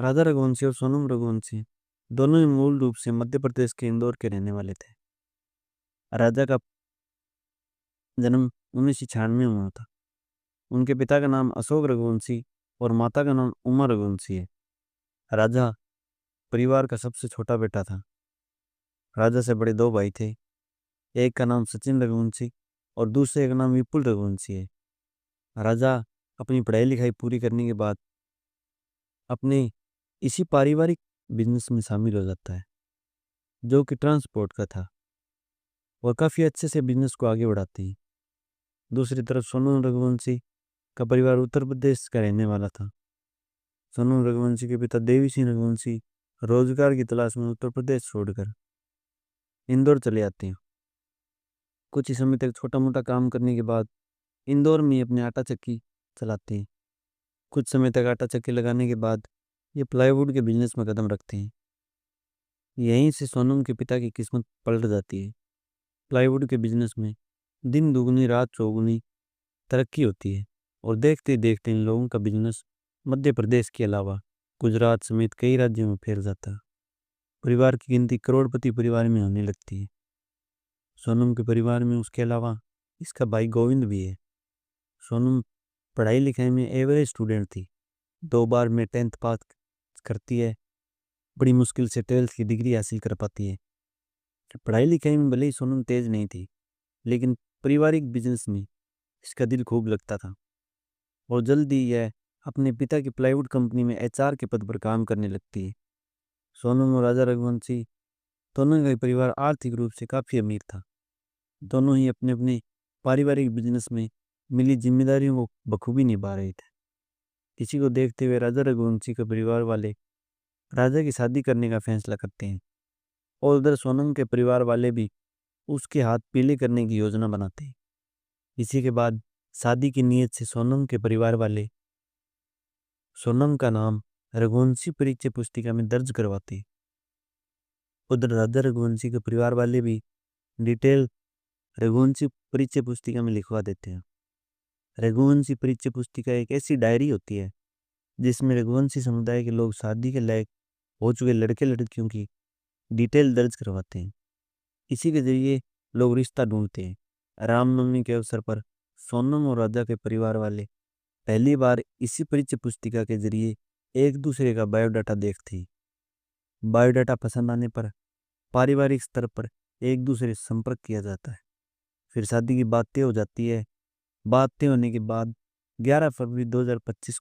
राजा रघुवंशी और सोनम रघुवंशी दोनों ही मूल रूप से मध्य प्रदेश के इंदौर के रहने वाले थे। राजा का जन्म 1996 में हुआ था। उनके पिता का नाम अशोक रघुवंशी और माता का नाम उमा रघुवंशी है। राजा परिवार का सबसे छोटा बेटा था। राजा से बड़े दो भाई थे। एक का नाम सचिन रघुवंशी और दूसरे का नाम विपुल रघुवंशी है। राजा अपनी पढ़ाई लिखाई पूरी करने के बाद अपने इसी पारिवारिक बिजनेस में शामिल हो जाता है, जो कि ट्रांसपोर्ट का था, और काफ़ी अच्छे से बिजनेस को आगे बढ़ाते हैं। दूसरी तरफ सोनम रघुवंशी का परिवार उत्तर प्रदेश का रहने वाला था। सोनम रघुवंशी के पिता देवी सिंह रघुवंशी रोजगार की तलाश में उत्तर प्रदेश छोड़कर इंदौर चले आते हैं। कुछ ही समय तक छोटा मोटा काम करने के बाद इंदौर में ही अपने आटा चक्की चलाते हैं। कुछ समय तक आटा चक्की लगाने के बाद ये प्लाईवुड के बिजनेस में कदम रखते हैं। यहीं से सोनम के पिता की किस्मत पलट जाती है। प्लाईवुड के बिजनेस में दिन दुगनी रात चौगुनी तरक्की होती है और देखते ही देखते इन लोगों का बिजनेस मध्य प्रदेश के अलावा गुजरात समेत कई राज्यों में फैल जाता है। परिवार की गिनती करोड़पति परिवार में होने लगती है। सोनम के परिवार में उसके अलावा इसका भाई गोविंद भी है। सोनम पढ़ाई लिखाई में एवरेज स्टूडेंट थी। 2 बार में 10th पास करती है। बड़ी मुश्किल से 12th की डिग्री हासिल कर पाती है। पढ़ाई लिखाई में भले ही सोनम तेज नहीं थी, लेकिन पारिवारिक बिजनेस में इसका दिल खूब लगता था और जल्दी यह अपने पिता की प्लाईवुड कंपनी में एचआर के पद पर काम करने लगती है। सोनम और राजा रघुवंशी दोनों का परिवार आर्थिक रूप से काफ़ी अमीर था। दोनों ही अपने अपने पारिवारिक बिजनेस में मिली जिम्मेदारियों को बखूबी निभा रहे थे। इसी को देखते हुए राजा रघुवंशी के परिवार वाले राजा की शादी करने का फैसला करते हैं और उधर सोनम के परिवार वाले भी उसके हाथ पीले करने की योजना बनाते हैं। इसी के बाद शादी की नीयत से सोनम के परिवार वाले सोनम का नाम रघुवंशी परिचय पुस्तिका में दर्ज करवाते हैं। उधर राजा रघुवंशी के परिवार वाले भी डिटेल रघुवंशी परिचय पुस्तिका में लिखवा देते हैं। रघुवंशी परिचय पुस्तिका एक ऐसी डायरी होती है जिसमें रघुवंशी समुदाय के लोग शादी के लायक हो चुके लड़के लड़कियों की डिटेल दर्ज करवाते हैं। इसी के जरिए लोग रिश्ता ढूंढते हैं। रामनवमी के अवसर पर सोनम और राजा के परिवार वाले पहली बार इसी परिचय पुस्तिका के जरिए एक दूसरे का बायोडाटा देखते हैं। बायोडाटा पसंद आने पर पारिवारिक स्तर पर एक दूसरे से संपर्क किया जाता है। फिर शादी की बात तय हो जाती है। बात तय होने के बाद 11 फरवरी 2025